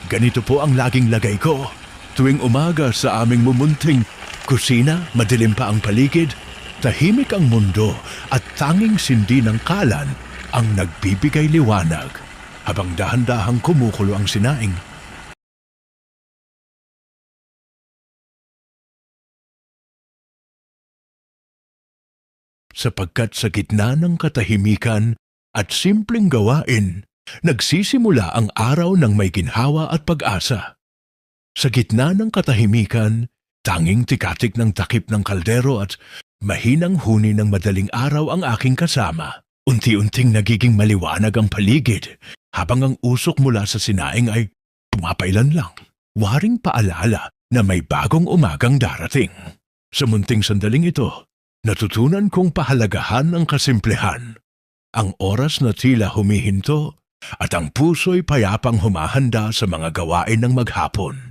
Ganito po ang laging lagay ko. Tuwing umaga sa aming mumunting kusina, madilim pa ang paligid, tahimik ang mundo at tanging sindi ng kalan ang nagbibigay liwanag habang dahan-dahang kumukulo ang sinaing. Sapagkat sa gitna ng katahimikan at simpleng gawain, nagsisimula ang araw ng may ginhawa at pag-asa. Sa gitna ng katahimikan, tanging tikatik ng takip ng kaldero at mahinang huni ng madaling araw ang aking kasama. Unti-unting nagiging maliwanag ang paligid habang ang usok mula sa sinaing ay pumapailan lang. Waring paalala na may bagong umagang darating. Sa munting sandaling ito, natutunan kong pahalagahan ang kasimplehan. Ang oras na tila humihinto at ang puso'y payapang humahanda sa mga gawain ng maghapon.